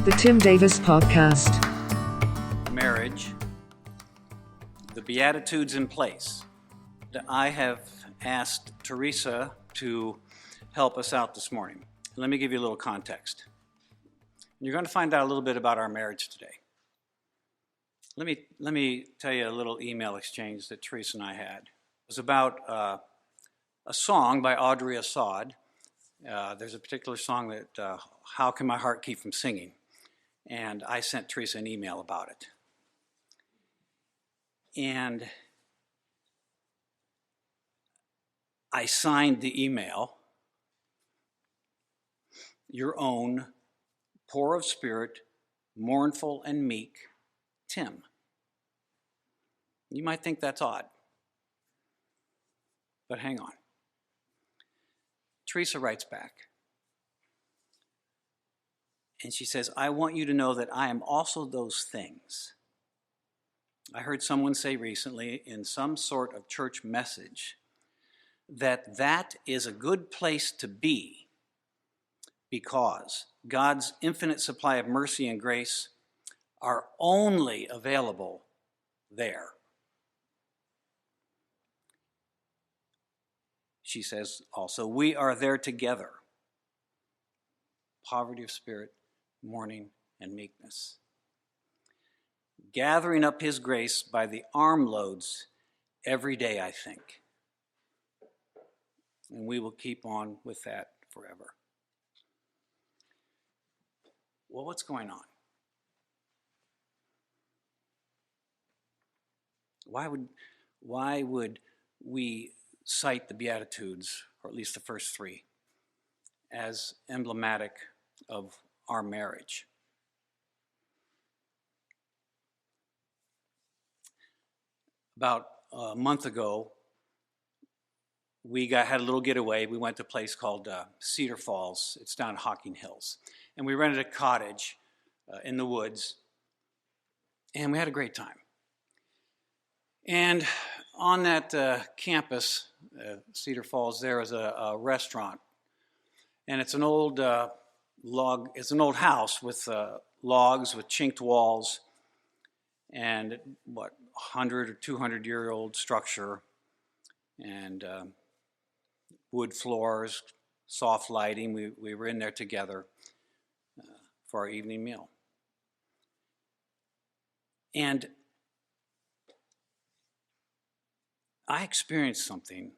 The Tim Davis Podcast. Marriage, the Beatitudes in place. I have asked Teresa to help us out this morning. Let me give you a little context. You're going to find out a little bit about our marriage today. Let me tell you a little email exchange that Teresa and I had. It was about a song by Audrey Assad. There's a particular song that, How Can My Heart Keep From Singing? And I sent Teresa an email about it. And I signed the email, your own, poor of spirit, mournful and meek, Tim. You might think that's odd, but hang on. Teresa writes back, and she says, I want you to know that I am also those things. I heard someone say recently in some sort of church message that is a good place to be because God's infinite supply of mercy and grace are only available there. She says also, we are there together. Poverty of spirit, mourning, and meekness. Gathering up his grace by the armloads every day, I think. And we will keep on with that forever. Well, what's going on? Why would we cite the Beatitudes, or at least the first three, as emblematic of our marriage? About a month ago, we had a little getaway. We went to a place called Cedar Falls. It's down in Hocking Hills. And we rented a cottage in the woods, and we had a great time. And on that campus, Cedar Falls, there is a restaurant. And it's an old it's an old house with logs with chinked walls and 100 or 200-year-old structure and wood floors, soft lighting. We were in there together for our evening meal. And I experienced something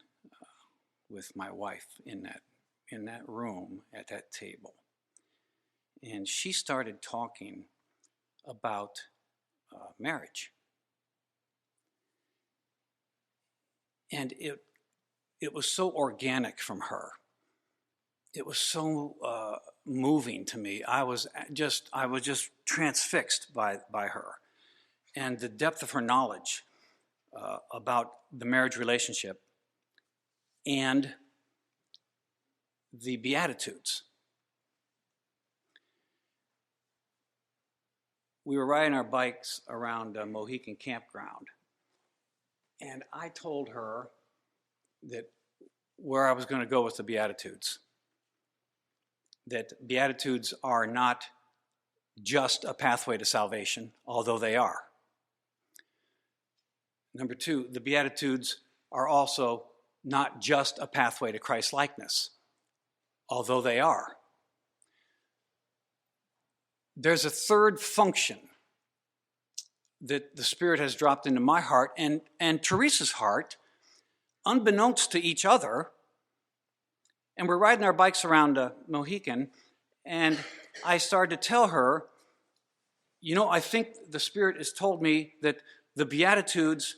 with my wife in that room at that table. And she started talking about marriage. And it was so organic from her. It was so moving to me. I was just transfixed by her, and the depth of her knowledge about the marriage relationship and the Beatitudes. We were riding our bikes around Mohican Campground, and I told her that where I was going to go with the Beatitudes. That Beatitudes are not just a pathway to salvation, although they are. Number two, the Beatitudes are also not just a pathway to Christ-likeness, although they are. There's a third function that the Spirit has dropped into my heart and Teresa's heart, unbeknownst to each other. And we're riding our bikes around Mohican, and I started to tell her, I think the Spirit has told me that the Beatitudes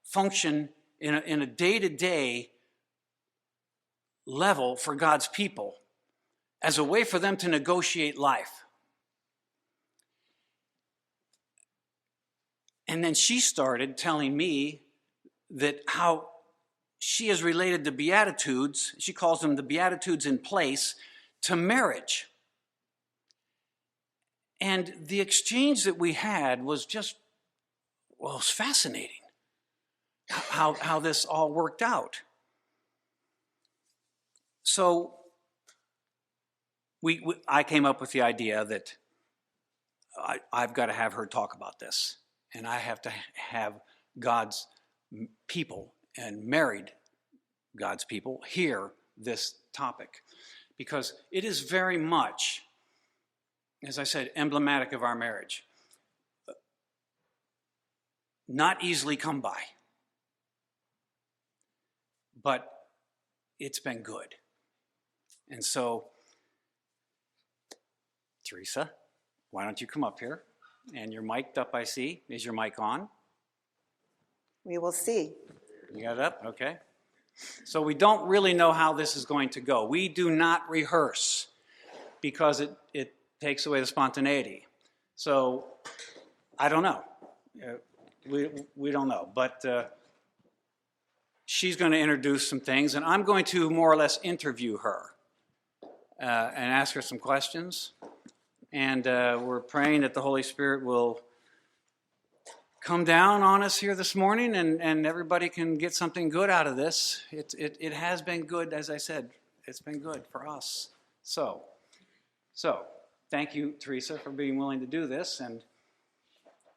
function in a day-to-day level for God's people as a way for them to negotiate life. And then she started telling me that how she has related the Beatitudes, she calls them the Beatitudes in place, to marriage. And the exchange that we had was just, it was fascinating how this all worked out. So I came up with the idea that I've got to have her talk about this. And I have to have God's people and married God's people hear this topic. Because it is very much, as I said, emblematic of our marriage. Not easily come by. But it's been good. And so, Teresa, why don't you come up here? And you're mic'd up, I see. Is your mic on? We will see. You got it up? Okay. So we don't really know how this is going to go. We do not rehearse because it takes away the spontaneity. So I don't know. We don't know. But she's going to introduce some things, and I'm going to more or less interview her and ask her some questions. And we're praying that the Holy Spirit will come down on us here this morning, and everybody can get something good out of this. It has been good, as I said. It's been good for us. So thank you, Teresa, for being willing to do this. And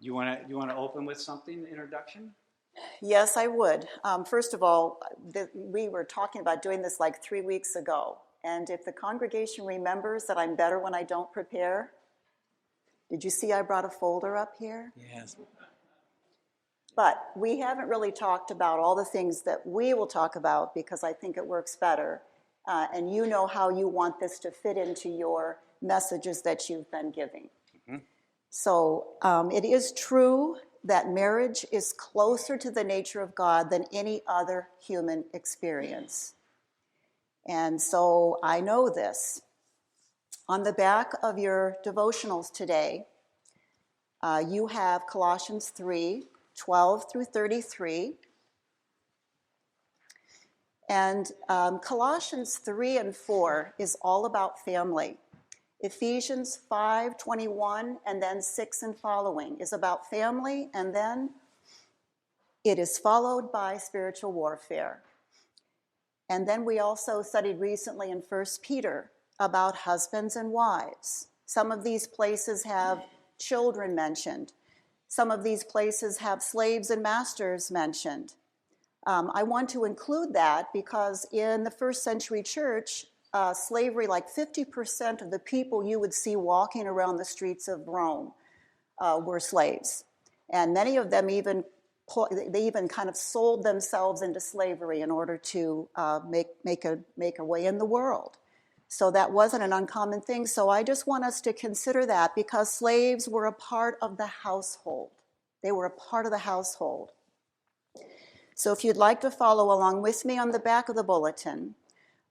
you want to open with something, introduction? Yes, I would. First of all, we were talking about doing this like 3 weeks ago. And if the congregation remembers that I'm better when I don't prepare, did you see I brought a folder up here? Yes. But we haven't really talked about all the things that we will talk about because I think it works better. And you know how you want this to fit into your messages that you've been giving. Mm-hmm. So it is true that marriage is closer to the nature of God than any other human experience. And so I know this. On the back of your devotionals today, you have Colossians 3:12 through 33. And Colossians 3 and 4 is all about family. Ephesians 5:21 and then 6 and following is about family, and then it is followed by spiritual warfare. And then we also studied recently in 1 Peter about husbands and wives. Some of these places have children mentioned. Some of these places have slaves and masters mentioned. I want to include that because in the first century church, slavery, like 50% of the people you would see walking around the streets of Rome were slaves. And many of them even kind of sold themselves into slavery in order to make a way in the world. So that wasn't an uncommon thing. So I just want us to consider that because slaves were a part of the household. They were a part of the household. So if you'd like to follow along with me on the back of the bulletin,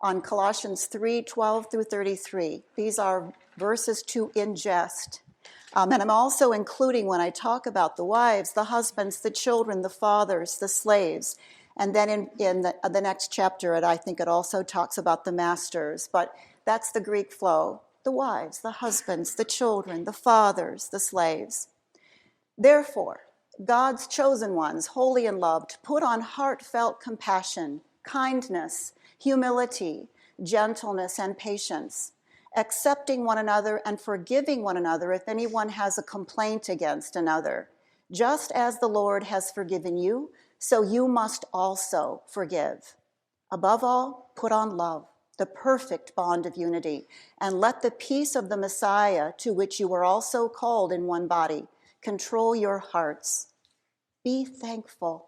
on Colossians 3:12 through 33, these are verses to ingest. And I'm also including, when I talk about the wives, the husbands, the children, the fathers, the slaves. And then in the next chapter, I think it also talks about the masters. But that's the Greek flow. The wives, the husbands, the children, the fathers, the slaves. Therefore, God's chosen ones, holy and loved, put on heartfelt compassion, kindness, humility, gentleness, and patience, accepting one another and forgiving one another if anyone has a complaint against another. Just as the Lord has forgiven you, so you must also forgive. Above all, put on love, the perfect bond of unity, and let the peace of the Messiah, to which you were also called in one body, control your hearts. Be thankful.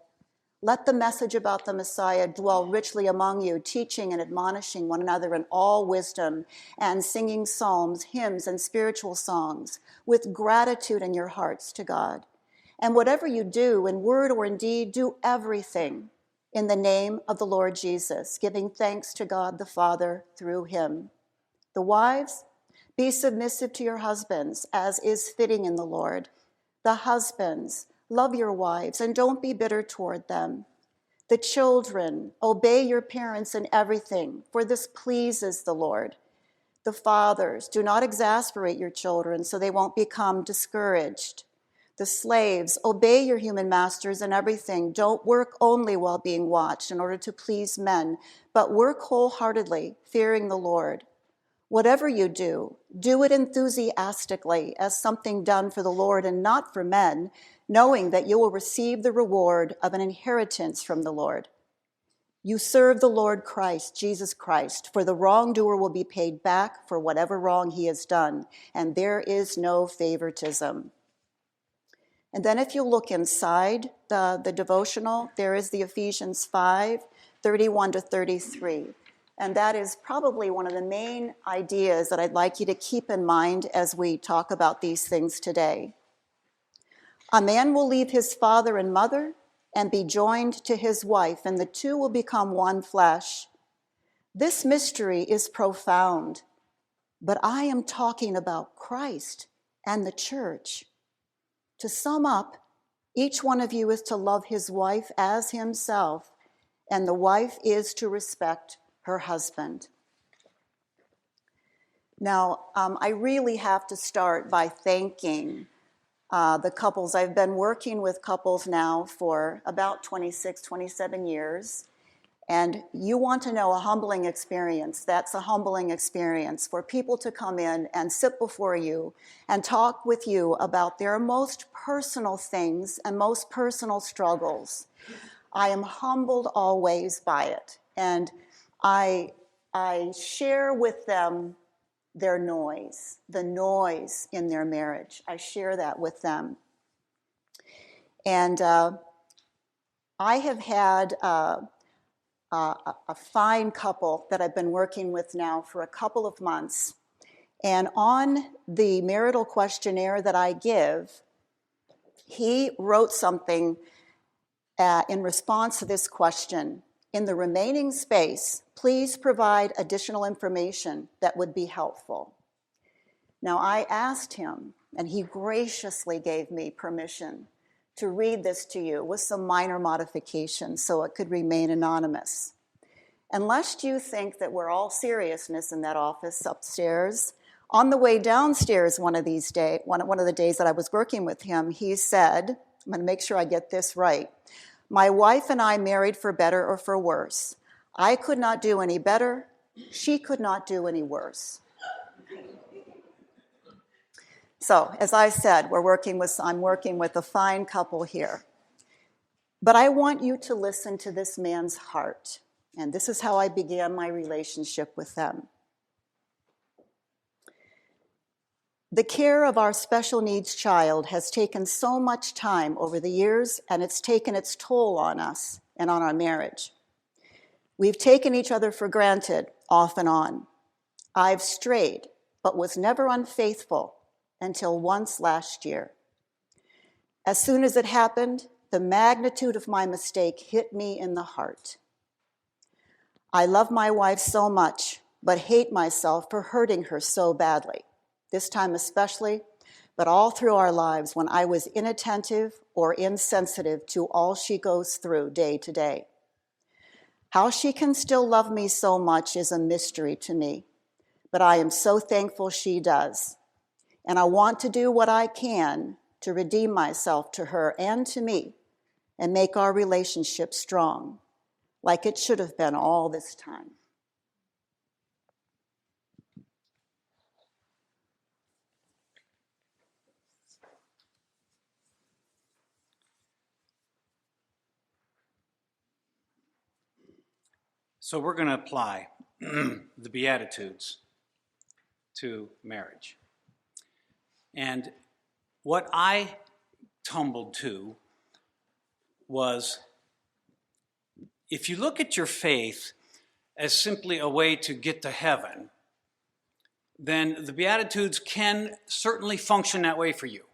Let the message about the Messiah dwell richly among you, teaching and admonishing one another in all wisdom, and singing psalms, hymns, and spiritual songs with gratitude in your hearts to God. And whatever you do, in word or in deed, do everything in the name of the Lord Jesus, giving thanks to God the Father through him. The wives, be submissive to your husbands, as is fitting in the Lord. The husbands, love your wives and don't be bitter toward them. The children, obey your parents in everything, for this pleases the Lord. The fathers, do not exasperate your children so they won't become discouraged. The slaves, obey your human masters in everything. Don't work only while being watched in order to please men, but work wholeheartedly, fearing the Lord. Whatever you do, do it enthusiastically as something done for the Lord and not for men, knowing that you will receive the reward of an inheritance from the Lord. You serve the Lord Christ, Jesus Christ, for the wrongdoer will be paid back for whatever wrong he has done, and there is no favoritism. And then if you look inside the devotional, there is the Ephesians 5:31-33. And that is probably one of the main ideas that I'd like you to keep in mind as we talk about these things today. A man will leave his father and mother and be joined to his wife, and the two will become one flesh. This mystery is profound, but I am talking about Christ and the church. To sum up, each one of you is to love his wife as himself, and the wife is to respect her husband. Now, I really have to start by thanking the couples. I've been working with couples now for about 26, 27 years. And you want to know a humbling experience. That's a humbling experience for people to come in and sit before you and talk with you about their most personal things and most personal struggles. I am humbled always by it. And I share with them their noise, the noise in their marriage. I share that with them. And I have had a fine couple that I've been working with now for a couple of months. And on the marital questionnaire that I give, he wrote something in response to this question. In the remaining space, please provide additional information that would be helpful. Now, I asked him, and he graciously gave me permission to read this to you with some minor modifications so it could remain anonymous. And lest you think that we're all seriousness in that office upstairs, on the way downstairs one of the days that I was working with him, he said, I'm going to make sure I get this right, "My wife and I married for better or for worse. I could not do any better. She could not do any worse." So, as I said, I'm working with a fine couple here. But I want you to listen to this man's heart. And this is how I began my relationship with them. The care of our special needs child has taken so much time over the years, and it's taken its toll on us and on our marriage. We've taken each other for granted, off and on. I've strayed, but was never unfaithful until once last year. As soon as it happened, the magnitude of my mistake hit me in the heart. I love my wife so much, but hate myself for hurting her so badly. This time especially, but all through our lives when I was inattentive or insensitive to all she goes through day to day. How she can still love me so much is a mystery to me, but I am so thankful she does. And I want to do what I can to redeem myself to her and to me and make our relationship strong, like it should have been all this time. So we're going to apply the Beatitudes to marriage. And what I tumbled to was, if you look at your faith as simply a way to get to heaven, then the Beatitudes can certainly function that way for you.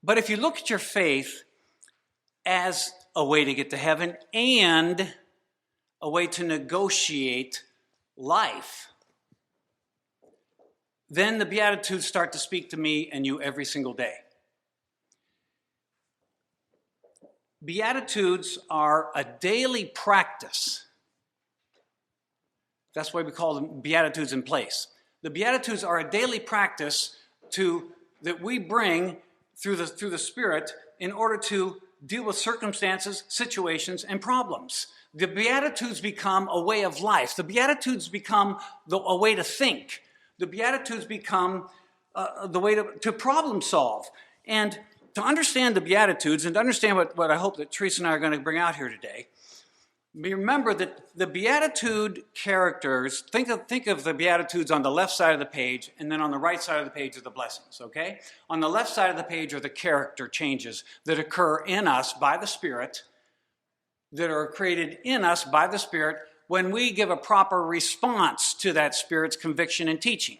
But if you look at your faith as a way to get to heaven and a way to negotiate life, then the Beatitudes start to speak to me and you every single day. Beatitudes are a daily practice. That's why we call them Beatitudes in place. The Beatitudes are a daily practice that we bring through the Spirit in order to deal with circumstances, situations, and problems. The Beatitudes become a way of life. The Beatitudes become a way to think. The Beatitudes become the way to problem solve. And to understand the Beatitudes and to understand what I hope that Teresa and I are going to bring out here today, remember that the Beatitude characters, think of the Beatitudes on the left side of the page, and then on the right side of the page are the blessings, okay? On the left side of the page are the character changes that occur in us by the Spirit, that are created in us by the Spirit when we give a proper response to that Spirit's conviction and teaching.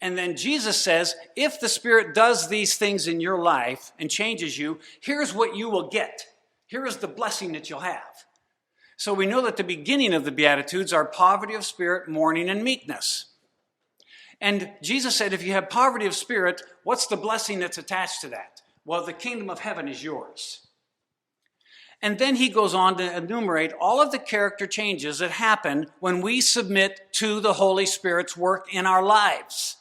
And then Jesus says, if the Spirit does these things in your life and changes you, here's what you will get. Here is the blessing that you'll have. So we know that the beginning of the Beatitudes are poverty of spirit, mourning, and meekness. And Jesus said, if you have poverty of spirit, what's the blessing that's attached to that? Well, the kingdom of heaven is yours. And then he goes on to enumerate all of the character changes that happen when we submit to the Holy Spirit's work in our lives.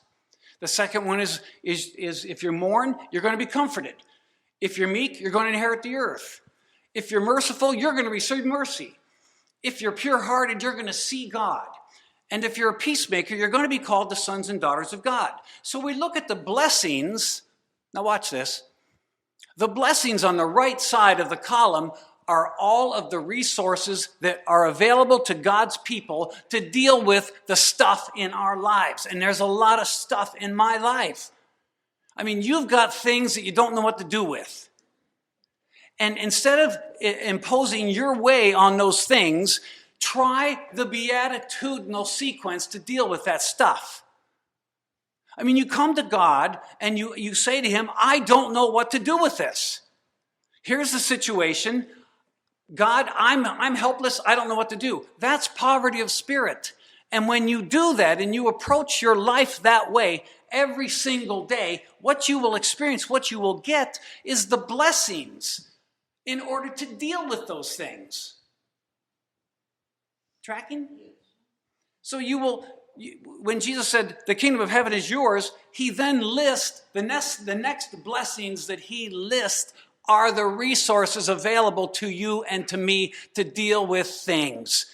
The second one is if you mourn, you're going to be comforted. If you're meek, you're going to inherit the earth. If you're merciful, you're going to receive mercy. If you're pure-hearted, you're going to see God. And if you're a peacemaker, you're going to be called the sons and daughters of God. So we look at the blessings. Now watch this. The blessings on the right side of the column are all of the resources that are available to God's people to deal with the stuff in our lives. And there's a lot of stuff in my life. I mean, you've got things that you don't know what to do with. And instead of imposing your way on those things, try the beatitudinal sequence to deal with that stuff. I mean, you come to God and you say to him, I don't know what to do with this. Here's the situation. God, I'm helpless. I don't know what to do. That's poverty of spirit. And when you do that and you approach your life that way every single day, what you will experience, what you will get is the blessings in order to deal with those things. Tracking? So when Jesus said, the kingdom of heaven is yours, he then lists, the next blessings that he lists are the resources available to you and to me to deal with things.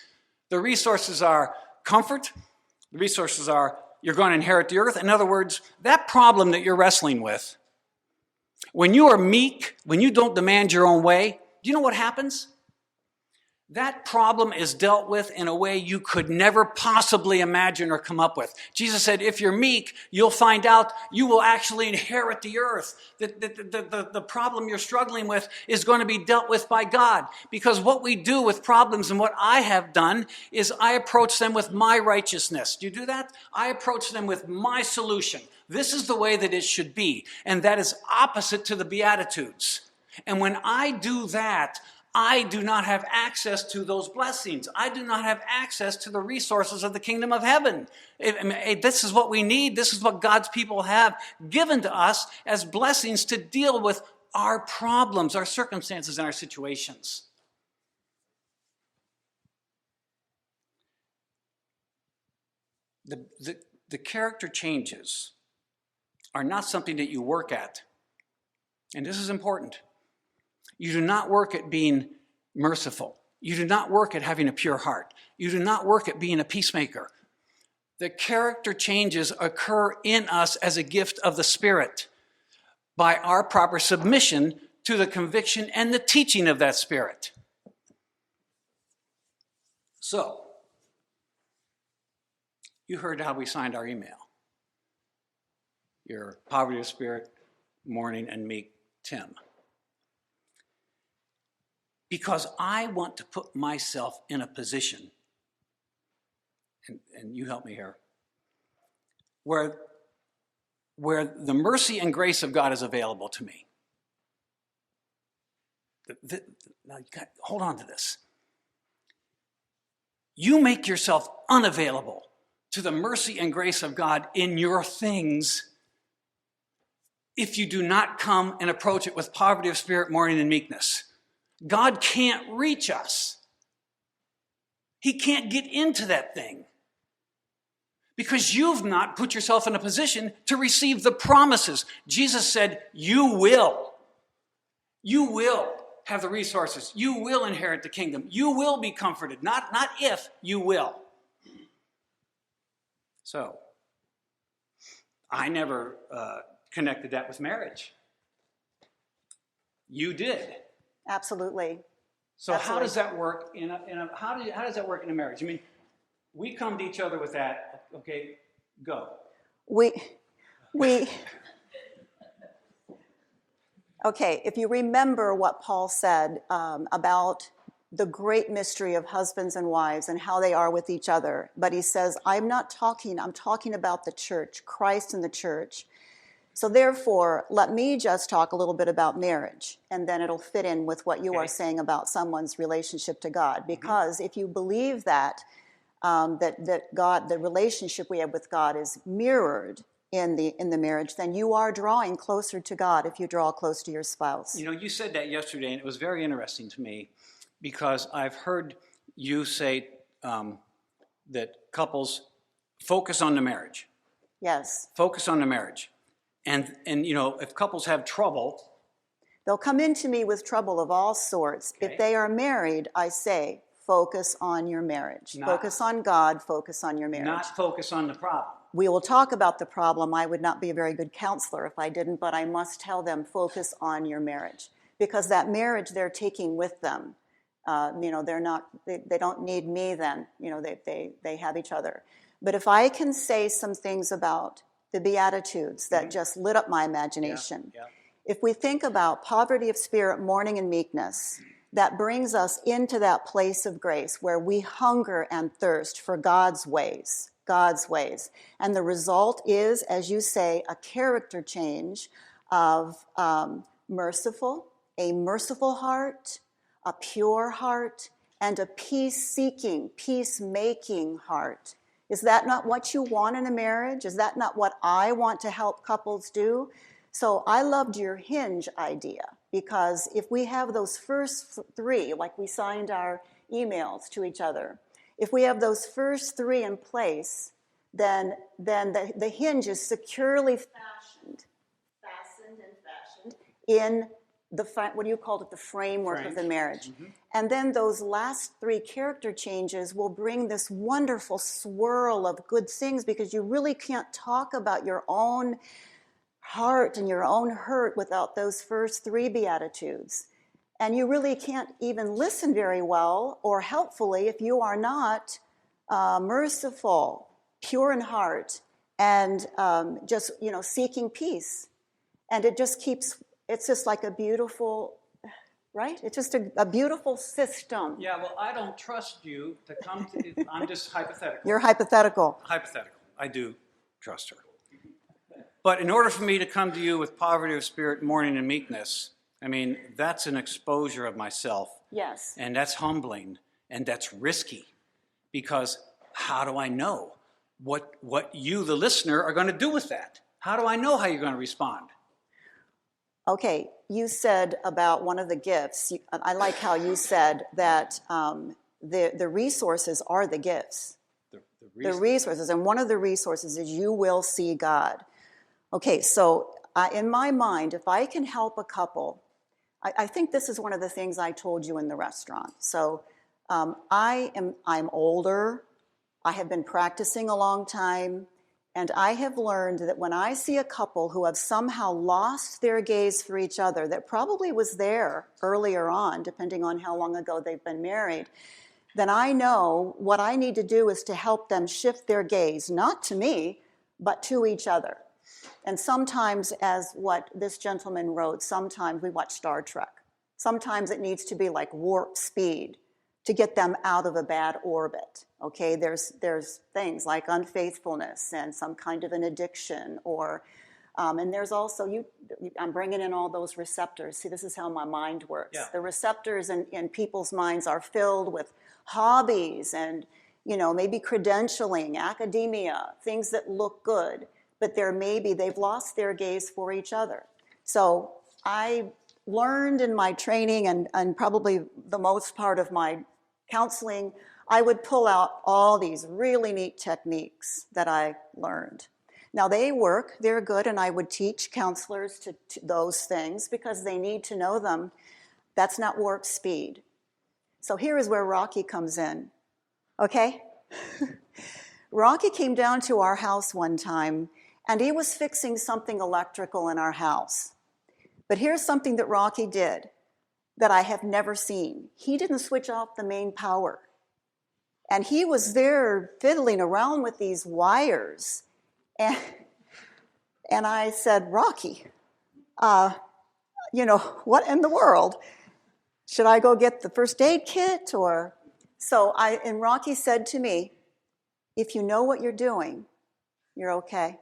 The resources are comfort. The resources are you're going to inherit the earth. In other words, that problem that you're wrestling with, when you are meek, when you don't demand your own way, do you know what happens? That problem is dealt with in a way you could never possibly imagine or come up with. Jesus said, if you're meek, you'll find out you will actually inherit the earth. The problem you're struggling with is going to be dealt with by God. Because what we do with problems and what I have done is I approach them with my righteousness. Do you do that? I approach them with my solution. This is the way that it should be. And that is opposite to the Beatitudes. And when I do that, I do not have access to those blessings. I do not have access to the resources of the kingdom of heaven. This is what we need. This is what God's people have given to us as blessings to deal with our problems, our circumstances, and our situations. The character changes are not something that you work at. And this is important. You do not work at being merciful. You do not work at having a pure heart. You do not work at being a peacemaker. The character changes occur in us as a gift of the Spirit by our proper submission to the conviction and the teaching of that Spirit. So, you heard how we signed our email. Your poverty of spirit, mourning, and meek, Tim. Because I want to put myself in a position, and you help me here, where the mercy and grace of God is available to me. Now, hold on to this. You make yourself unavailable to the mercy and grace of God in your things if you do not come and approach it with poverty of spirit, mourning, and meekness. God can't reach us. He can't get into that thing because you've not put yourself in a position to receive the promises. Jesus said, you will. You will have the resources. You will inherit the kingdom. You will be comforted. Not if, you will. So, I never connected that with marriage. You did. Absolutely. So Absolutely. how does that work how does that work in a marriage? I mean, we come to each other with that. Okay, go. We Okay, if you remember what Paul said about the great mystery of husbands and wives and how they are with each other, but he says, I'm talking about the church, Christ and the church. So therefore, let me just talk a little bit about marriage, and then it'll fit in with what you are saying about someone's relationship to God. Because if you believe that, that God, the relationship we have with God is mirrored in the marriage, then you are drawing closer to God if you draw close to your spouse. You know, you said that yesterday, and it was very interesting to me because I've heard you say that couples focus on the marriage. Yes. Focus on the marriage. And you know, if couples have trouble, they'll come into me with trouble of all sorts. Okay. If they are married, I say, focus on your marriage. Focus on God, focus on your marriage. Not focus on the problem. We will talk about the problem. I would not be a very good counselor if I didn't, but I must tell them, focus on your marriage. Because that marriage they're taking with them, you know, they don't need me then. You know, they have each other. But if I can say some things about the Beatitudes that just lit up my imagination. Yeah. If we think about poverty of spirit, mourning, and meekness, that brings us into that place of grace where we hunger and thirst for God's ways. And the result is, as you say, a character change of a merciful heart, a pure heart, and a peace-seeking, peace-making heart. Is that not what you want in a marriage? Is that not what I want to help couples do? So I loved your hinge idea, because if we have those first three, like we signed our emails to each other, if we have those first three in place, then the hinge is securely fastened in the framework of the marriage. Mm-hmm. And then those last three character changes will bring this wonderful swirl of good things, because you really can't talk about your own heart and your own hurt without those first three Beatitudes. And you really can't even listen very well or helpfully if you are not merciful, pure in heart, and just, you know, seeking peace. And it just keeps, it's just like a beautiful, right? It's just a beautiful system. Yeah, well, I don't trust you to come to, I'm just hypothetical. You're hypothetical. Hypothetical. I do trust her. But in order for me to come to you with poverty of spirit, mourning, and meekness, I mean, that's an exposure of myself. Yes. And that's humbling, and that's risky, because how do I know what you, the listener, are going to do with that? How do I know how you're going to respond? Okay, you said about one of the gifts, I like how you said that the resources are the gifts. The resources, and one of the resources is you will see God. Okay, so in my mind, if I can help a couple, I think this is one of the things I told you in the restaurant. So I'm older, I have been practicing a long time, and I have learned that when I see a couple who have somehow lost their gaze for each other, that probably was there earlier on, depending on how long ago they've been married, then I know what I need to do is to help them shift their gaze, not to me, but to each other. And sometimes, as what this gentleman wrote, sometimes we watch Star Trek. Sometimes it needs to be like warp speed to get them out of a bad orbit. Okay, there's things like unfaithfulness and some kind of an addiction, or and there's also I'm bringing in all those receptors. See, this is how my mind works. Yeah. The receptors in people's minds are filled with hobbies and, you know, maybe credentialing, academia, things that look good, but they've lost their gaze for each other. So I learned in my training and probably the most part of my counseling, I would pull out all these really neat techniques that I learned. Now they work, they're good, and I would teach counselors to those things because they need to know them. That's not warp speed. So here is where Rocky comes in, okay? Rocky came down to our house one time, and he was fixing something electrical in our house. But here's something that Rocky did that I have never seen. He didn't switch off the main power. And he was there fiddling around with these wires. And I said, Rocky, what in the world? Should I go get the first aid kit? And Rocky said to me, if you know what you're doing, you're okay.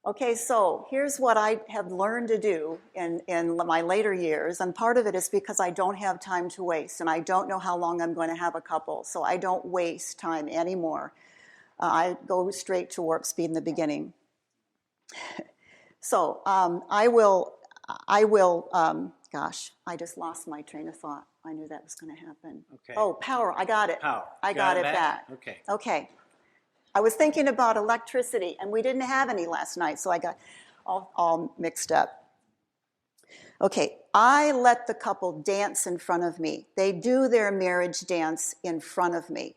Okay, so here's what I have learned to do in my later years, and part of it is because I don't have time to waste, and I don't know how long I'm going to have a couple, so I don't waste time anymore. I go straight to warp speed in the beginning. So gosh, I just lost my train of thought. I knew that was going to happen. Okay. Oh, power, I got it. Power. I got it back. Okay. I was thinking about electricity, and we didn't have any last night, so I got all mixed up. Okay, I let the couple dance in front of me. They do their marriage dance in front of me.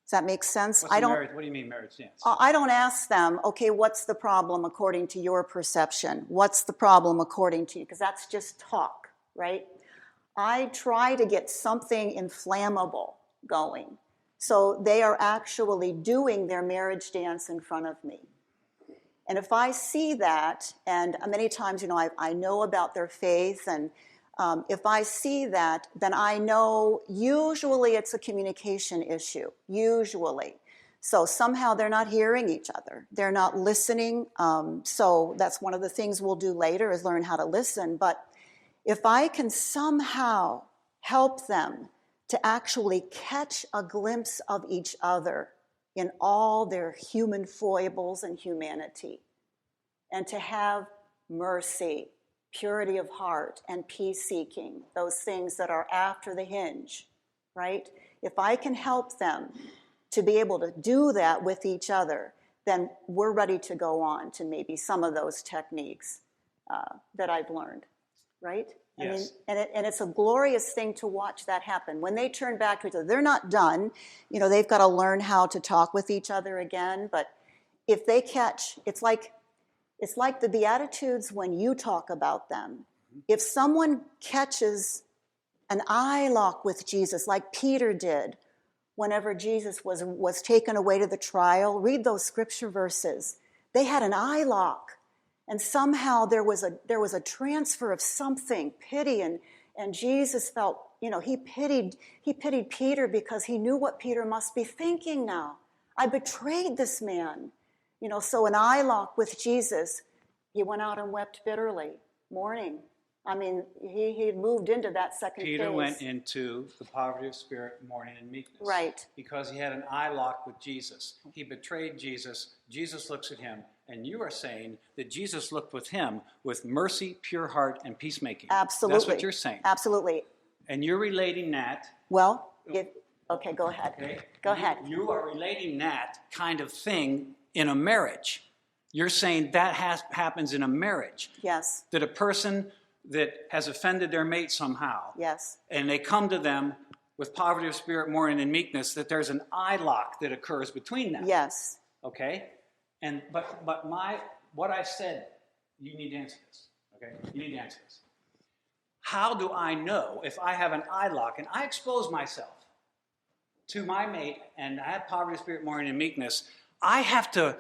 Does that make sense? What do you mean marriage dance? I don't ask them, okay, what's the problem according to your perception? What's the problem according to you? Because that's just talk, right? I try to get something inflammable going. So they are actually doing their marriage dance in front of me. And if I see that, and many times, I know about their faith, and if I see that, then I know usually it's a communication issue, usually. So somehow they're not hearing each other. They're not listening. So that's one of the things we'll do later is learn how to listen. But if I can somehow help them to actually catch a glimpse of each other in all their human foibles and humanity, and to have mercy, purity of heart, and peace-seeking, those things that are after the hinge, right? If I can help them to be able to do that with each other, then we're ready to go on to maybe some of those techniques that I've learned, right? Yes. I mean, and it's a glorious thing to watch that happen. When they turn back to each other, they're not done. They've got to learn how to talk with each other again. But if they catch, it's like the Beatitudes when you talk about them. If someone catches an eye lock with Jesus, like Peter did, whenever Jesus was taken away to the trial, read those scripture verses. They had an eye lock. And somehow there was a transfer of something, pity, and Jesus felt, he pitied Peter because he knew what Peter must be thinking now. I betrayed this man. So an eye lock with Jesus, he went out and wept bitterly, mourning. I mean, he had moved into that second Peter phase. went into the poverty of spirit, mourning, and meekness. Right. Because he had an eye lock with Jesus. He betrayed Jesus. Jesus looks at him. And you are saying that Jesus looked with him with mercy, pure heart, and peacemaking. Absolutely. That's what you're saying. Absolutely. And you're relating that. Well, okay, go ahead. Okay? Go ahead. You are relating that kind of thing in a marriage. You're saying that happens in a marriage. Yes. That a person that has offended their mate somehow. Yes. And they come to them with poverty of spirit, mourning, and meekness, that there's an eye lock that occurs between them. Yes. Okay? But what I said, you need to answer this. Okay? You need to answer this. How do I know if I have an eye lock and I expose myself to my mate and I have poverty of spirit, mourning, and meekness? I have to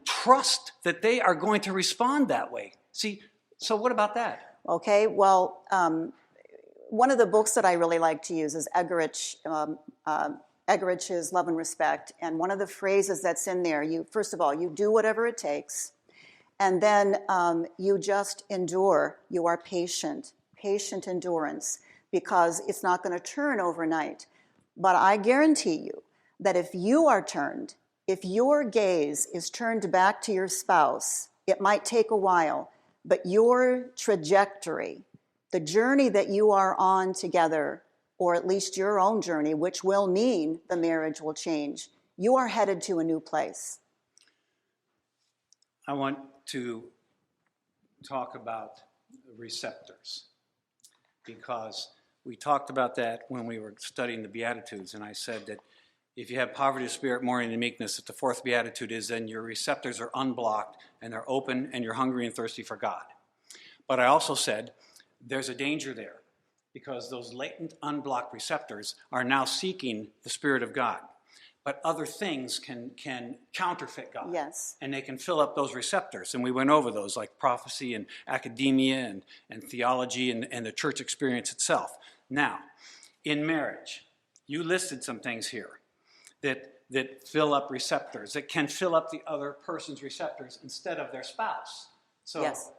trust that they are going to respond that way. See, so what about that? Okay, well, one of the books that I really like to use is Eggerich's Love and Respect. And one of the phrases that's in there, first of all, you do whatever it takes. And then you just endure. You are patient endurance, because it's not going to turn overnight. But I guarantee you that if you are turned, if your gaze is turned back to your spouse, it might take a while, but your trajectory, the journey that you are on together, or at least your own journey, which will mean the marriage will change, you are headed to a new place. I want to talk about receptors, because we talked about that when we were studying the Beatitudes, and I said that if you have poverty of spirit, mourning, and meekness, that the fourth Beatitude is then your receptors are unblocked and they're open and you're hungry and thirsty for God. But I also said there's a danger there, because those latent unblocked receptors are now seeking the Spirit of God. But other things can counterfeit God. Yes. And they can fill up those receptors. And we went over those, like prophecy and academia and theology and the church experience itself. Now, in marriage, you listed some things here that fill up receptors, that can fill up the other person's receptors instead of their spouse. So, Yes.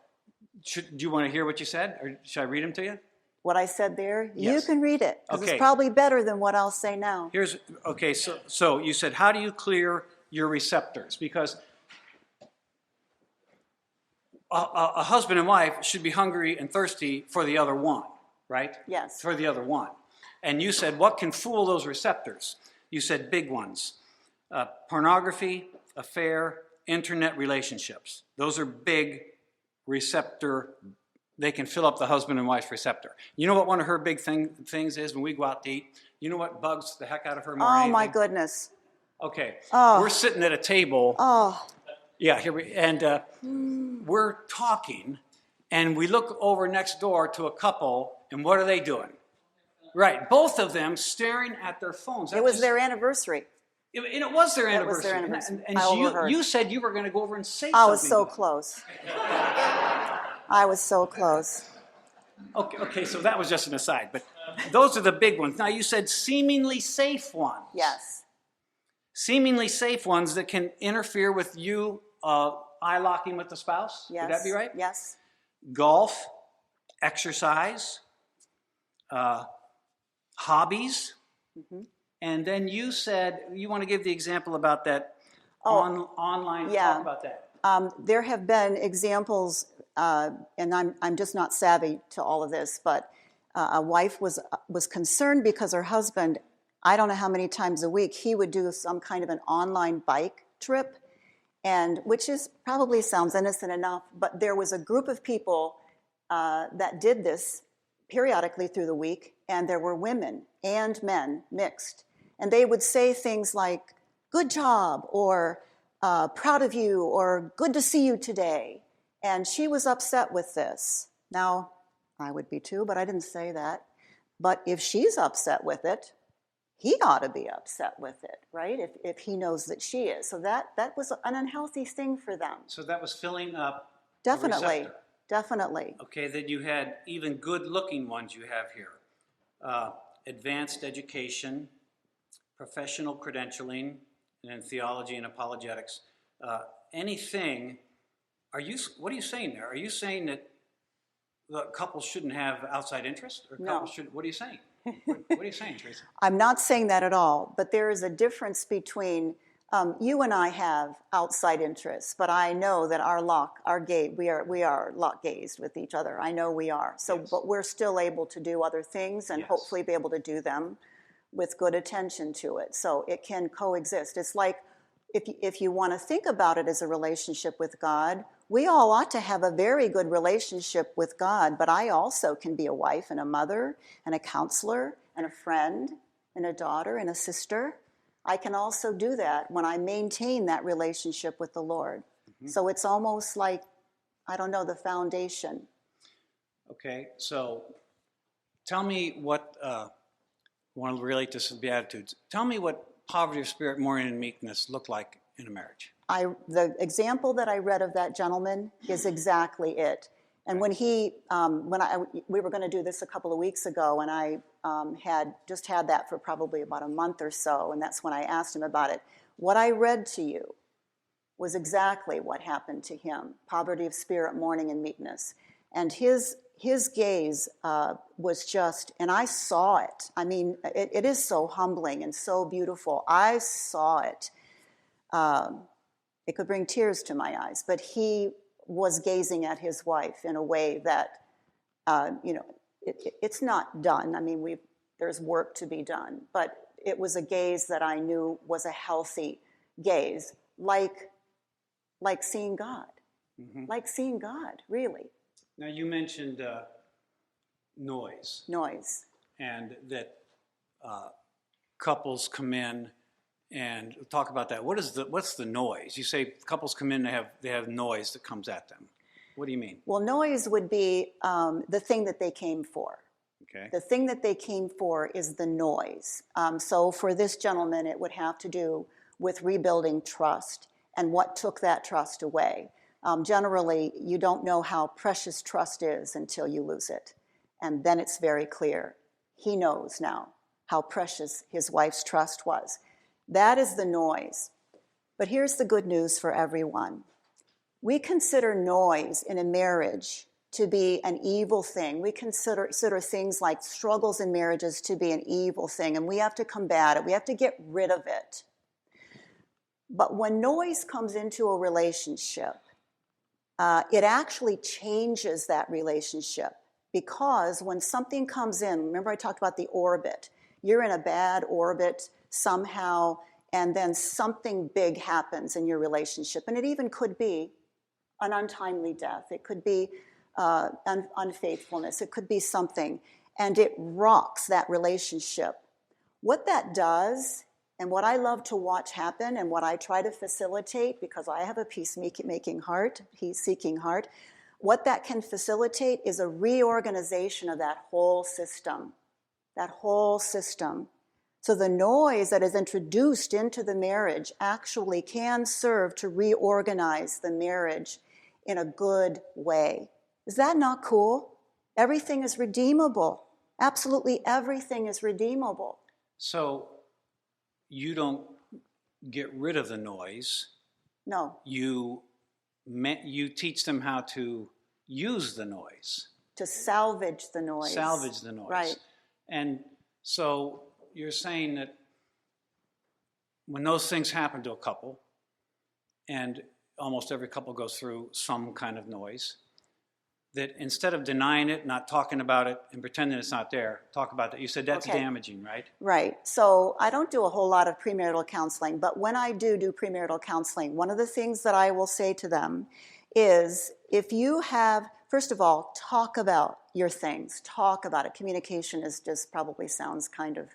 Do you want to hear what you said, or should I read them to you? What I said there, you Yes. can read it, because Okay. it's probably better than what I'll say now. So you said, how do you clear your receptors? Because a husband and wife should be hungry and thirsty for the other one, right? Yes. For the other one. And you said, what can fool those receptors? You said big ones. Pornography, affair, internet relationships. Those are big receptor. They can fill up the husband and wife's receptor. You know what one of her big things is when we go out to eat? You know what bugs the heck out of her more than anything? My goodness. Okay. Oh. We're sitting at a table. Oh, Yeah, we're talking, and we look over next door to a couple, and what are they doing? Right, both of them staring at their phones. it was their anniversary. It was their anniversary. was their anniversary. And I overheard. you said you were going to go over and say I something. was so to them. close. I was so close. Okay, so that was just an aside, but those are the big ones. Now, you said seemingly safe ones. Yes. Seemingly safe ones that can interfere with you eye-locking with the spouse. Yes. Would that be right? Yes. Golf, exercise, hobbies. Mm-hmm. And then you said you want to give the example about that online. yeah. Talk about that. There have been examples, and I'm just not savvy to all of this, but a wife was concerned because her husband, I don't know how many times a week, he would do some kind of an online bike trip, and which is probably sounds innocent enough, but there was a group of people that did this periodically through the week, and there were women and men mixed, and they would say things like, "Good job," or "Proud of you," or "Good to see you today." And she was upset with this. Now, I would be too, but I didn't say that. But if she's upset with it, he ought to be upset with it, right? If he knows that she is. So that was an unhealthy thing for them. So that was filling up. Definitely. The receptor. Definitely. Okay, that you had even good-looking ones you have here. Advanced education, professional credentialing, and then theology and apologetics. Anything, what are you saying there? Are you saying that the couples shouldn't have outside interest? Or No. What are you saying? What are you saying, Teresa? I'm not saying that at all, but there is a difference between you and I have outside interests, but I know that we are lock-gazed with each other. I know we are. So, Yes. But we're still able to do other things and Yes. hopefully be able to do them with good attention to it. So it can coexist. It's like if you want to think about it as a relationship with God, we all ought to have a very good relationship with God, but I also can be a wife and a mother and a counselor and a friend and a daughter and a sister. I can also do that when I maintain that relationship with the Lord. Mm-hmm. So it's almost like, I don't know, the foundation. Okay, so tell me what, I want to relate this to the Beatitudes. Tell me what poverty of spirit, mourning, and meekness look like in a marriage. The example that I read of that gentleman is exactly it. And when we were going to do this a couple of weeks ago, and I had that for probably about a month or so, and that's when I asked him about it. What I read to you was exactly what happened to him: poverty of spirit, mourning, and meekness. And his gaze was just, and I saw it. I mean, it is so humbling and so beautiful. I saw it. It could bring tears to my eyes, but he was gazing at his wife in a way that, it's not done. I mean, there's work to be done, but it was a gaze that I knew was a healthy gaze, like seeing God. like seeing God, really. Now you mentioned noise, Noise. and that couples come in and talk about that. What's the noise? You say couples come in, they have noise that comes at them. What do you mean? Well, noise would be the thing that they came for. Okay. The thing that they came for is the noise. So for this gentleman, it would have to do with rebuilding trust and what took that trust away. Generally, you don't know how precious trust is until you lose it. And then it's very clear. He knows now how precious his wife's trust was. That is the noise. But here's the good news for everyone. We consider noise in a marriage to be an evil thing. We consider things like struggles in marriages to be an evil thing, and we have to combat it. We have to get rid of it. But when noise comes into a relationship, it actually changes that relationship, because when something comes in, remember I talked about the orbit. You're in a bad orbit somehow, and then something big happens in your relationship, and it even could be an untimely death. It could be unfaithfulness. It could be something, and it rocks that relationship. What that does, and what I love to watch happen, and what I try to facilitate, because I have a peacemaking heart, peace-seeking heart, what that can facilitate is a reorganization of that whole system. That whole system. So the noise that is introduced into the marriage actually can serve to reorganize the marriage in a good way. Is that not cool? Everything is redeemable. Absolutely everything is redeemable. So you don't get rid of the noise. No. You teach them how to use the noise. To salvage the noise. Salvage the noise. Right. And so you're saying that when those things happen to a couple, and almost every couple goes through some kind of noise, that instead of denying it, not talking about it, and pretending it's not there, talk about it. You said that's damaging, right? Right. So I don't do a whole lot of premarital counseling, but when I do premarital counseling, one of the things that I will say to them is, if you have, first of all, talk about your things. Talk about it. Communication is just probably sounds kind of,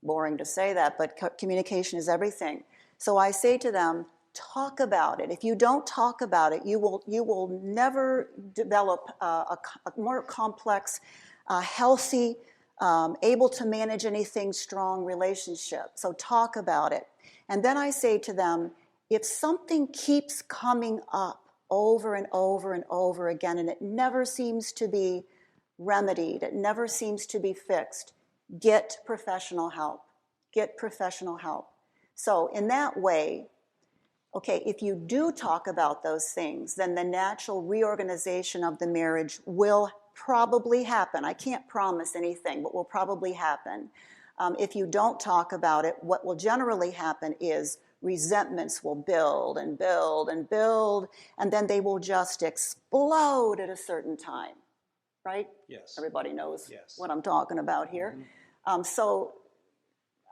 boring to say that, but communication is everything. So I say to them, talk about it. If you don't talk about it, you will never develop a more complex, healthy, able to manage anything strong relationship. So talk about it. And then I say to them, if something keeps coming up over and over and over again, and it never seems to be remedied, it never seems to be fixed, get professional help. Get professional help. So in that way, okay, if you do talk about those things, then the natural reorganization of the marriage will probably happen. I can't promise anything, but will probably happen. If you don't talk about it, what will generally happen is resentments will build and build and build, and then they will just explode at a certain time, right? Yes. Everybody knows Yes. what I'm talking about here. So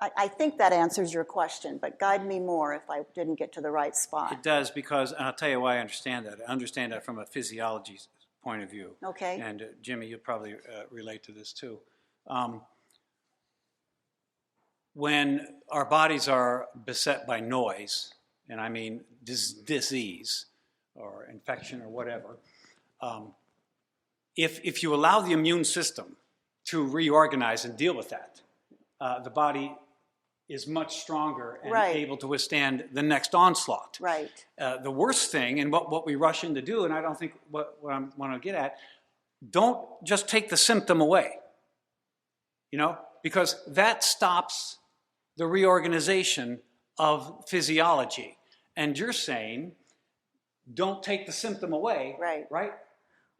I think that answers your question, but guide me more if I didn't get to the right spot. It does, because, and I'll tell you why I understand that. I understand that from a physiology point of view. Okay. And Jimmy, you'll probably relate to this too. When our bodies are beset by noise, and I mean disease or infection or whatever, if you allow the immune system to reorganize and deal with that, the body is much stronger and able to withstand the next onslaught. Right. The worst thing, and what we rush in to do, and I don't think what I want to get at, don't just take the symptom away, because that stops the reorganization of physiology. And you're saying, don't take the symptom away, right?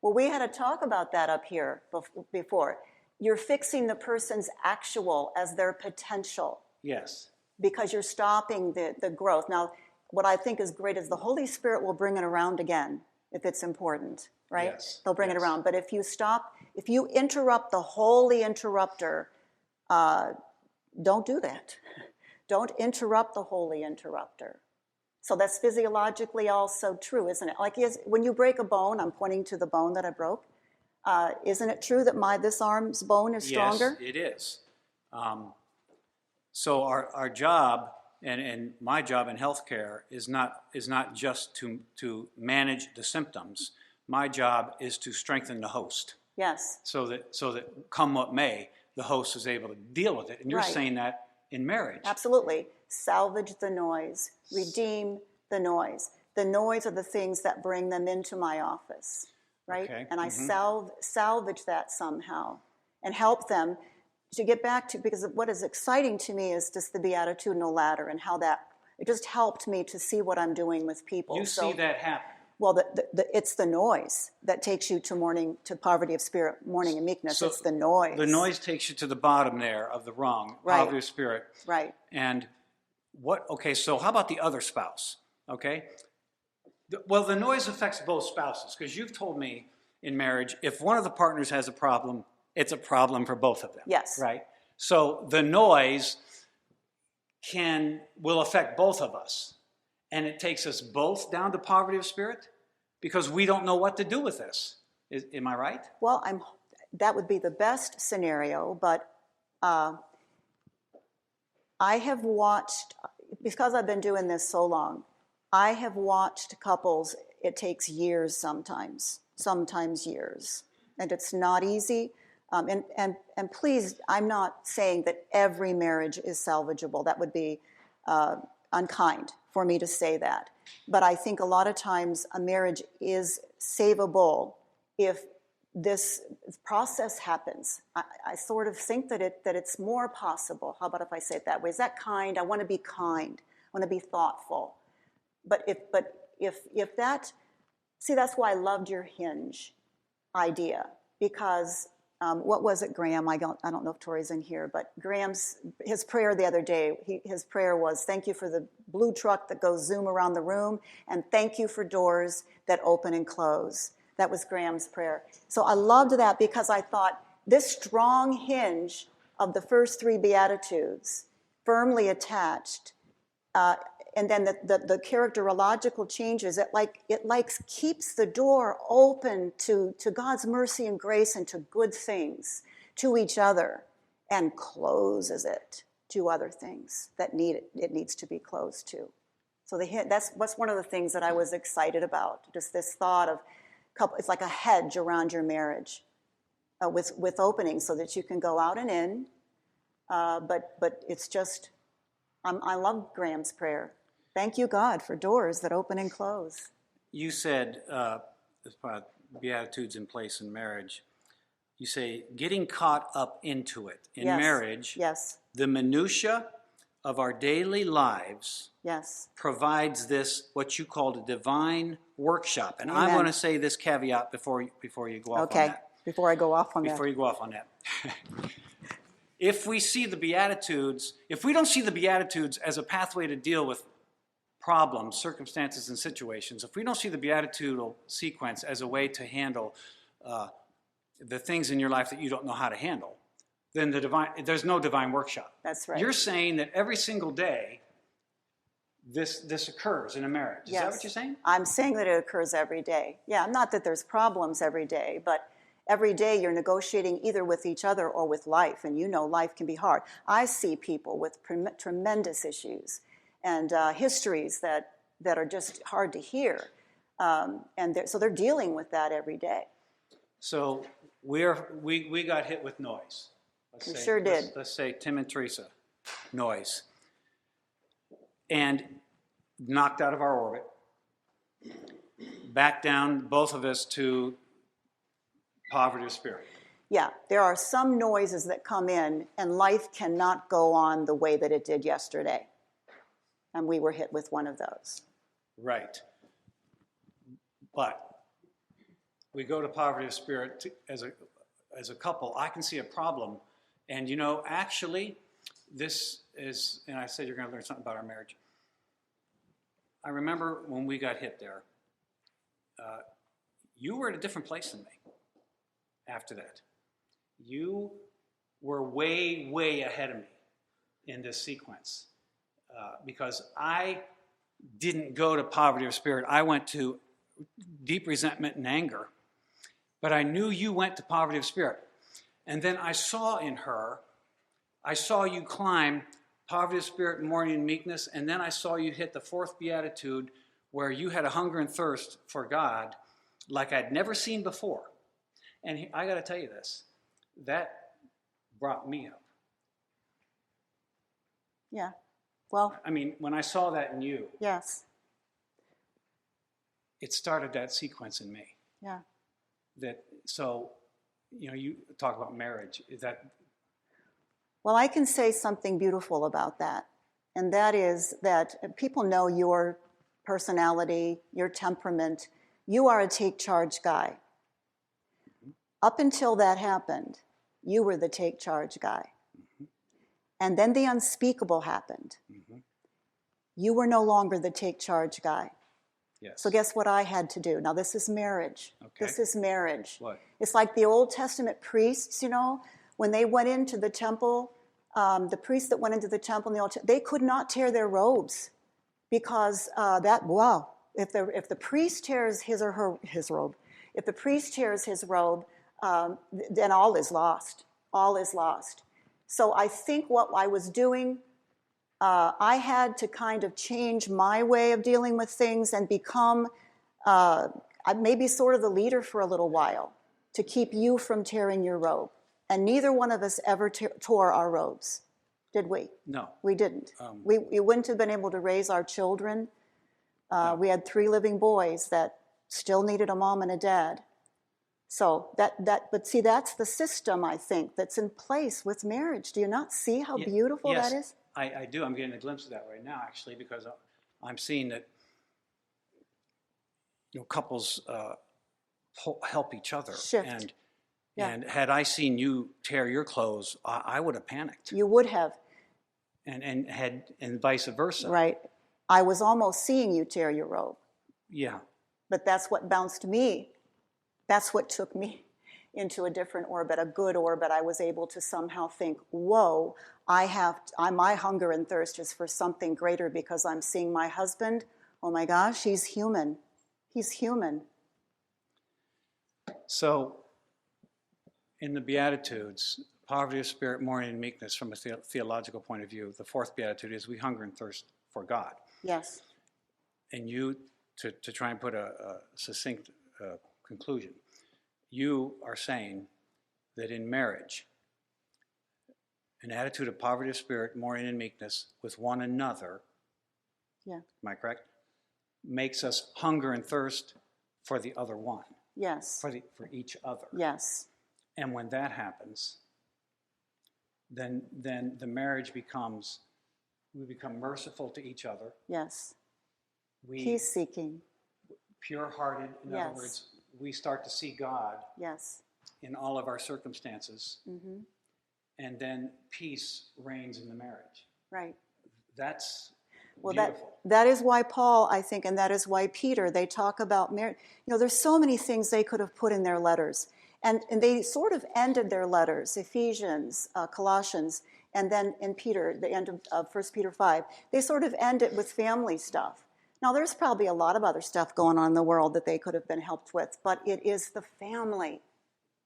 Well, we had a talk about that up here before. You're fixing the person's actual as their potential. Yes. Because you're stopping the growth. Now, what I think is great is the Holy Spirit will bring it around again if it's important, right? Yes. They'll bring it around. But if you interrupt the holy interrupter, don't do that. Don't interrupt the holy interrupter. So that's physiologically also true, isn't it? Like when you break a bone, I'm pointing to the bone that I broke. Isn't it true that this arm's bone is stronger? Yes, it is. So our job and my job in healthcare is not just to manage the symptoms. My job is to strengthen the host. Yes. So that come what may, the host is able to deal with it. And you're Right. saying that in marriage. Absolutely. Salvage the noise, redeem the noise. The noise are the things that bring them into my office, right? Okay. And I salvage that somehow and help them to get back to, because what is exciting to me is just the beatitudinal ladder and how that, it just helped me to see what I'm doing with people. You see that happen. Well, it's the noise that takes you to poverty of spirit, mourning and meekness. So it's the noise. The noise takes you to the bottom there of the rung, Right. poverty of spirit. Right. And okay, so how about the other spouse? Okay? Well, the noise affects both spouses, because you've told me in marriage, if one of the partners has a problem, it's a problem for both of them. Yes. Right? So the noise will affect both of us. And it takes us both down to poverty of spirit because we don't know what to do with this. Am I right? Well, that would be the best scenario, but I have watched, because I've been doing this so long, I have watched couples, it takes years sometimes years, and it's not easy. And please, I'm not saying that every marriage is salvageable. That would be unkind for me to say that. But I think a lot of times a marriage is savable if this process happens. I sort of think that it's more possible. How about if I say it that way? Is that kind? I want to be kind. I want to be thoughtful. But if that, see, that's why I loved your hinge idea, because what was it, Graham? I don't know if Tori's in here, but his prayer the other day, his prayer was, thank you for the blue truck that goes zoom around the room, and thank you for doors that open and close. That was Graham's prayer. So I loved that because I thought this strong hinge of the first three Beatitudes, firmly attached, and then the characterological changes, it keeps the door open to God's mercy and grace and to good things, to each other, and closes it to other things that it needs to be closed to. So that's one of the things that I was excited about, just this thought of it's like a hedge around your marriage with openings so that you can go out and in, but it's just, I love Graham's prayer. Thank you, God, for doors that open and close. You said, as part of Beatitudes in place in marriage, you say getting caught up into it. In marriage, yes, the minutia of our daily lives yes, provides this, what you called a divine workshop. And Amen. I want to say this caveat before you go off on that. Okay, before I go off on that. Before you go off on that. If we don't see the Beatitudes as a pathway to deal with problems, circumstances, and situations, if we don't see the beatitudinal sequence as a way to handle the things in your life that you don't know how to handle, then there's no divine workshop. That's right. You're saying that every single day this occurs in a marriage. Is that what you're saying? I'm saying that it occurs every day. Yeah, not that there's problems every day, but every day you're negotiating either with each other or with life, and life can be hard. I see people with tremendous issues and histories that are just hard to hear, so they're dealing with that every day. So we got hit with noise. We sure did. Let's say Tim and Teresa, noise, and knocked out of our orbit, back down both of us to poverty of spirit. Yeah, there are some noises that come in, and life cannot go on the way that it did yesterday. And we were hit with one of those. Right. But we go to poverty of spirit as a couple. I can see a problem. And actually, this is, and I said you're going to learn something about our marriage. I remember when we got hit there, you were at a different place than me after that. You were way, way ahead of me in this sequence. Because didn't go to poverty of spirit. I went to deep resentment and anger. But I knew you went to poverty of spirit. And then I saw in her, I saw you climb poverty of spirit, mourning, and meekness. And then I saw you hit the fourth beatitude where you had a hunger and thirst for God like I'd never seen before. And I got to tell you this, that brought me up. Yeah. Well. I mean, when I saw that in you, Yes. it started that sequence in me. Yeah. So, you talk about marriage. Is that? Well, I can say something beautiful about that. And that is that people know your personality, your temperament. You are a take charge guy. Mm-hmm. Up until that happened, you were the take charge guy. Mm-hmm. And then the unspeakable happened. Mm-hmm. You were no longer the take charge guy. Yes. So guess what I had to do? Now this is marriage. Okay. This is marriage. What? It's like the Old Testament priests, when they went into the temple, the priests that went into the temple in the Old Testament, they could not tear their robes because if the priest tears his robe, if the priest tears his robe, then all is lost. All is lost. So I think what I was doing, I had to kind of change my way of dealing with things and become maybe sort of the leader for a little while to keep you from tearing your robe. And neither one of us ever tore our robes, did we? No. We didn't. We wouldn't have been able to raise our children. No. We had 3 living boys that still needed a mom and a dad. So but see, that's the system, I think, that's in place with marriage. Do you not see how beautiful that is? I do. I'm getting a glimpse of that right now, actually, because I'm seeing that couples help each other. Shift. And had I seen you tear your clothes, I would have panicked. You would have. And vice versa. Right. I was almost seeing you tear your robe. Yeah. But that's what bounced me. That's what took me into a different orbit, a good orbit. I was able to somehow think, whoa, my hunger and thirst is for something greater because I'm seeing my husband. Oh my gosh, he's human. He's human. So, in the Beatitudes, poverty of spirit, mourning, and meekness, from a theological point of view, the fourth Beatitude is we hunger and thirst for God. Yes. And you, to try and put a succinct conclusion, you are saying that in marriage, an attitude of poverty of spirit, mourning, and meekness with one another, am I correct, makes us hunger and thirst for the other one. Yes. For each other. Yes. And when that happens, then the marriage we become merciful to each other. Yes. Peace-seeking. Pure-hearted. In other words, we start to see God. Yes. In all of our circumstances. Mm-hmm. And then peace reigns in the marriage. Right. That's well, beautiful. That is why Paul, I think, and that is why Peter, they talk about marriage. There's so many things they could have put in their letters. And they sort of ended their letters, Ephesians, Colossians, and then in Peter, the end of 1 Peter 5, they sort of end it with family stuff. Now, there's probably a lot of other stuff going on in the world that they could have been helped with, but it is the family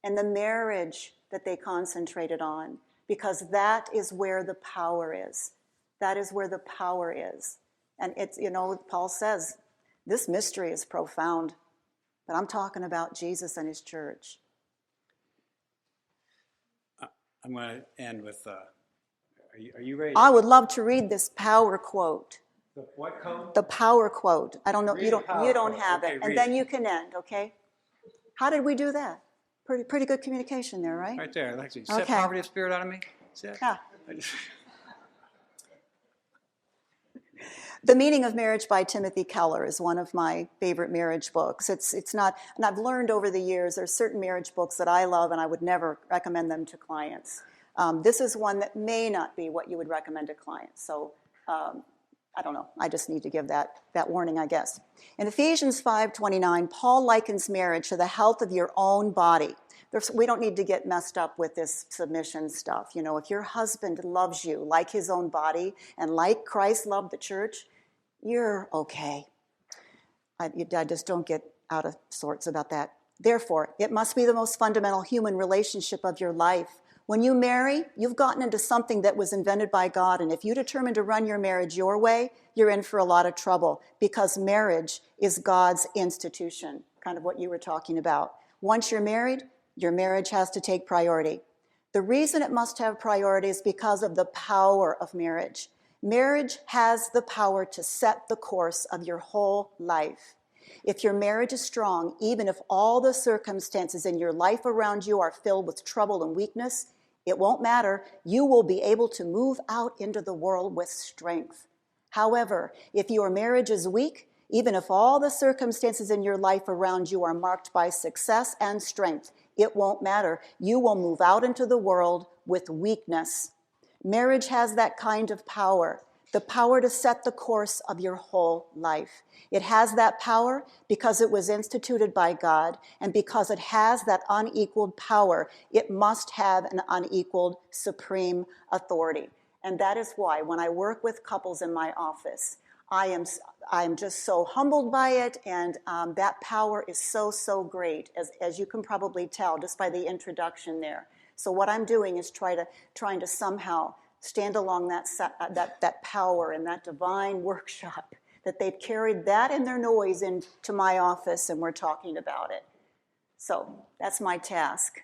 and the marriage that they concentrated on, because that is where the power is. That is where the power is. And it's, Paul says, this mystery is profound, but I'm talking about Jesus and his church. I'm going to end with, are you ready? I would love to read this power quote. The what quote? The power quote. I don't know. Read You don't have okay, it. And then you can end, okay? How did we do that? Pretty good communication there, right? Right there. Actually, set poverty of spirit out of me. See that? Yeah. The Meaning of Marriage by Timothy Keller is one of my favorite marriage books. It's not, and I've learned over the years, there's certain marriage books that I love and I would never recommend them to clients. This is one that may not be what you would recommend to clients. So I don't know. I just need to give that warning, I guess. In Ephesians 5:29, Paul likens marriage to the health of your own body. We don't need to get messed up with this submission stuff. If your husband loves you like his own body and like Christ loved the church, you're okay. I just don't get out of sorts about that. Therefore, it must be the most fundamental human relationship of your life. When you marry, you've gotten into something that was invented by God, and if you determine to run your marriage your way, you're in for a lot of trouble, because marriage is God's institution, kind of what you were talking about. Once you're married, your marriage has to take priority. The reason it must have priority is because of the power of marriage. Marriage has the power to set the course of your whole life. If your marriage is strong, even if all the circumstances in your life around you are filled with trouble and weakness, it won't matter. You will be able to move out into the world with strength. However, if your marriage is weak, even if all the circumstances in your life around you are marked by success and strength, it won't matter. You will move out into the world with weakness. Marriage has that kind of power, the power to set the course of your whole life. It has that power because it was instituted by God, and because it has that unequaled power, it must have an unequaled supreme authority. And that is why when I work with couples in my office, I am just so humbled by it, and that power is so great, as you can probably tell just by the introduction there. So what I'm doing is trying to somehow stand along that power and that divine workshop, that they've carried that and their noise into my office, and we're talking about it. So that's my task.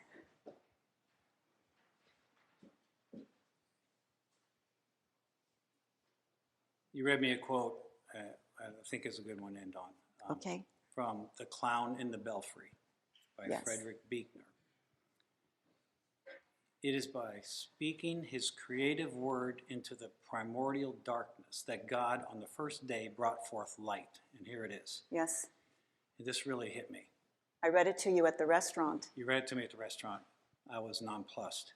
You read me a quote, I think is a good one to end on. Okay. From The Clown in the Belfry by Yes. Frederick Buechner. It is by speaking his creative word into the primordial darkness that God on the first day brought forth light. And here it is. Yes. And this really hit me. I read it to you at the restaurant. You read it to me at the restaurant. I was nonplussed.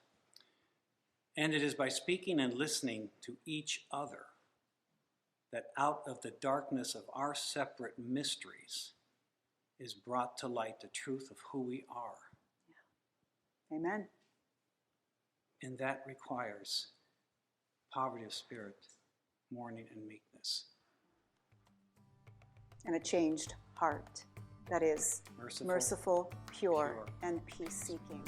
And it is by speaking and listening to each other that out of the darkness of our separate mysteries is brought to light the truth of who we are. Amen. And that requires poverty of spirit, mourning, and meekness. And a changed heart that is merciful, pure, and peace-seeking.